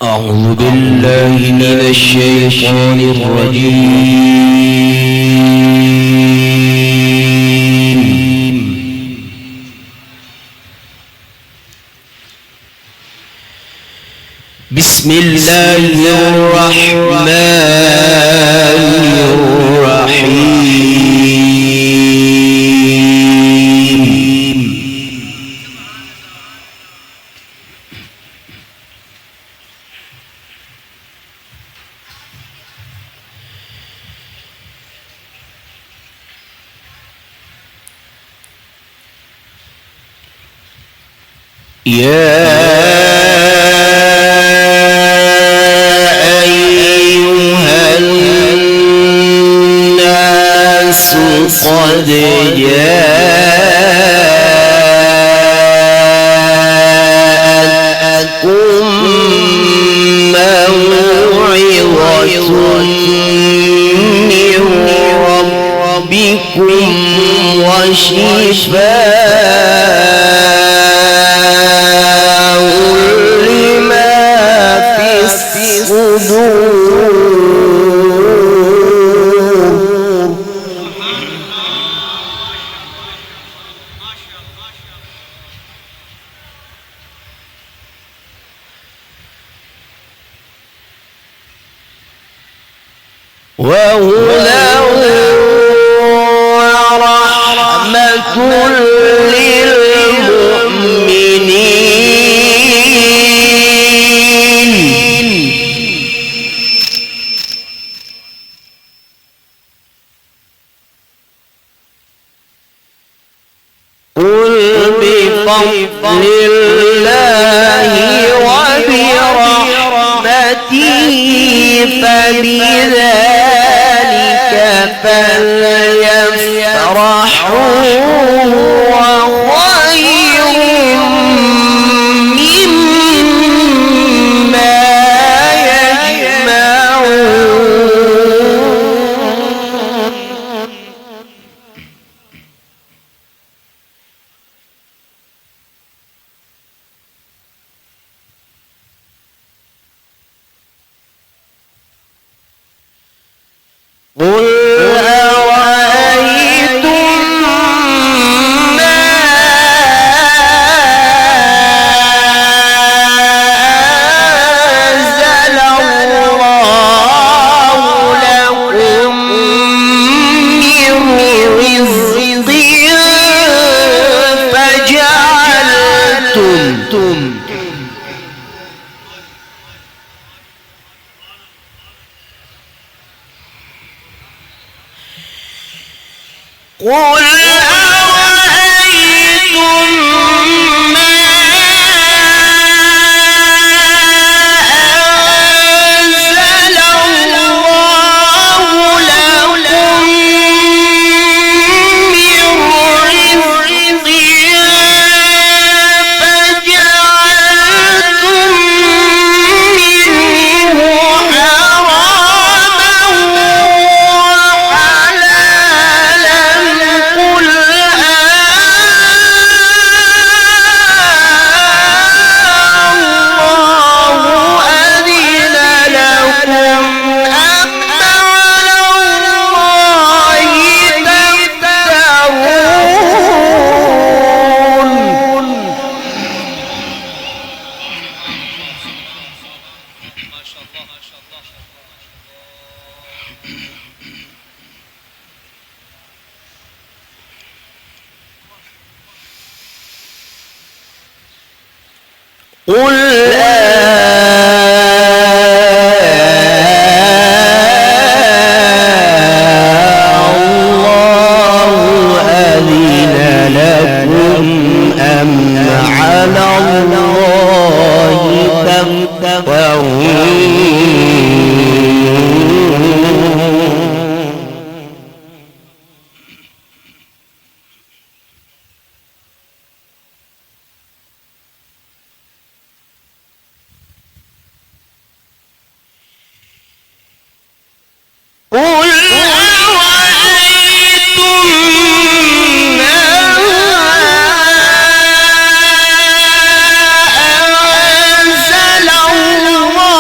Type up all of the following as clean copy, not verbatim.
أعوذ بالله من الشيطان الرجيم. بسم الله الرحمن الرحيم. يا أيها الناس قد جاءتكم موعظة من ربكم وشفاء لما في الصدور. وهدى ورحمة للمؤمنين. قل بفضل الله وبرحمته فبذلك فليفرحوا وخير مما يجمعون. قل أرأيتم ما أنزل الله لكم من رزق فجعلتم قل أرأيتم ما أنزل الله لكم من رزق فجعلتم منه حراما وحلالا. قل الله أذن لكم أم على الله تفترون. قل الله أذن لكم أم على الله تفترون. قل أرأيتم ما أنزل الله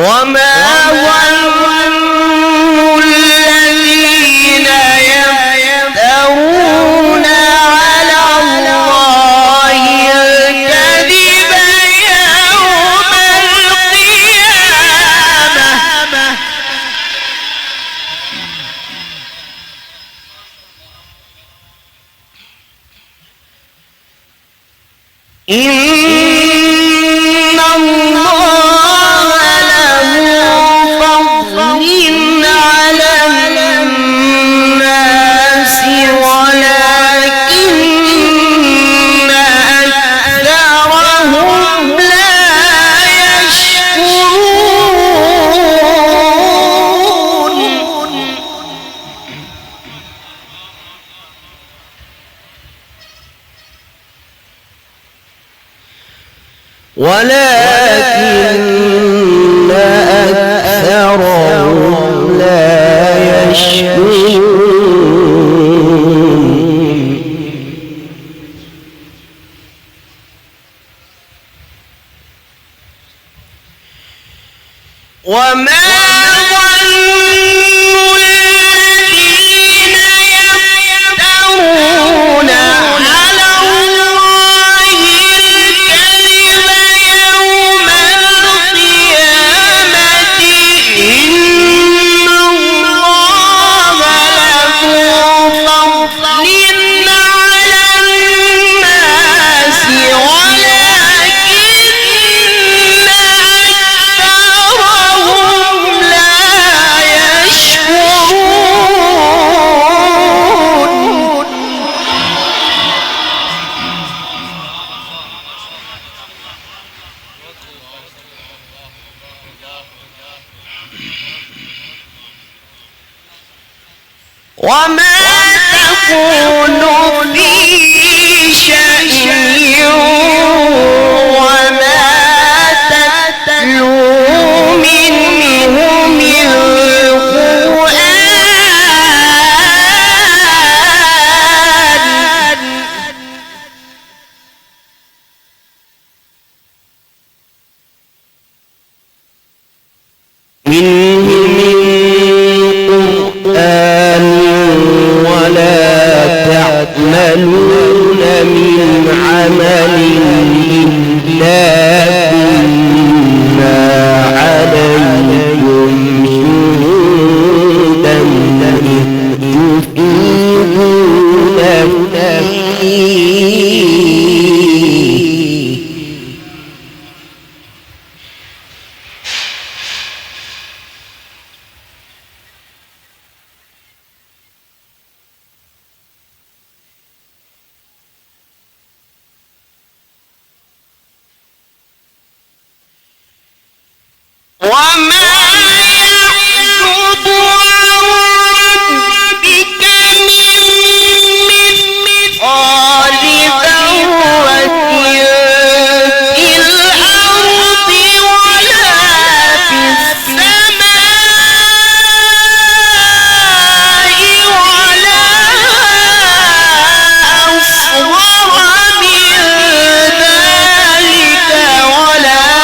وما ظن الذين يفترون على الله الكذب يوم القيامة إن الله له فضل على الناس ولكن أكثرهم لا يشكرون ولكن أكثرهم لا يشكرون وما ظن الذين يفترون على الله الكذب يوم القيامة إن الله له فضل على الناس ولكن أكثرهم لا يشكرون وما تكون في شأن وما تتلو منه من قرآن ولا تعملون من عمل إلا كنا عليكم شهودا تفيضون فيه وما يعزب عن ربك من مثقال ذرة في الأرض ولا في السماء ولا أصغر من ذلك ولا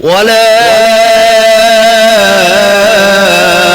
ولا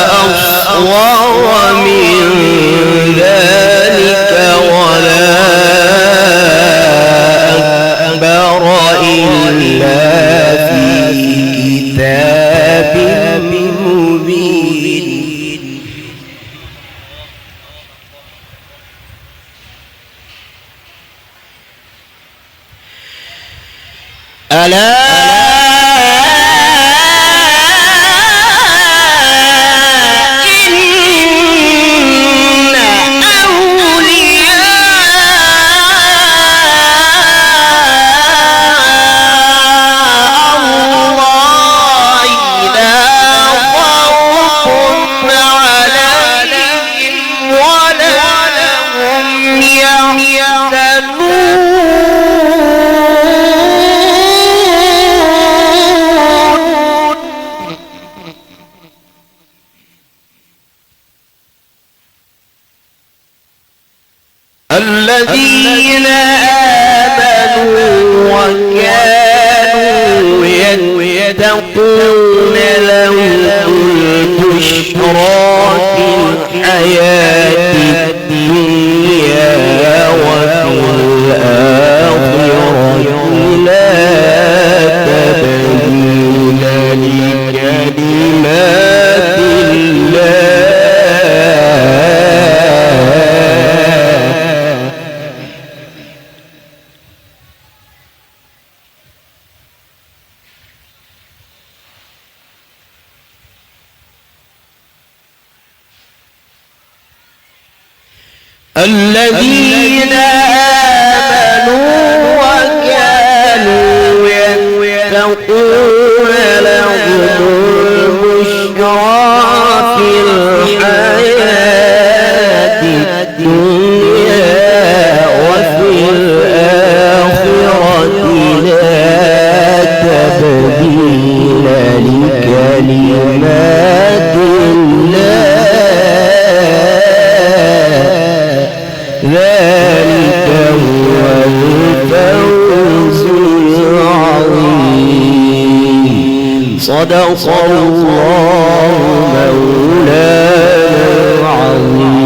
أصغر من ذلك ولا أكبر إلا في كتاب مبين ألا الذين آمنوا وكانوا يتقون لهم البشرى في الحياة الدنيا وفي الآخرة لا تبديل لكلمات الله الذين آمنوا وكانوا يتقون لهم البشرى في الحياة الدنيا وفي الآخرة لا تبديل لكلمات الله ذلك هو الفوز العظيم صدق الله مولانا العظيم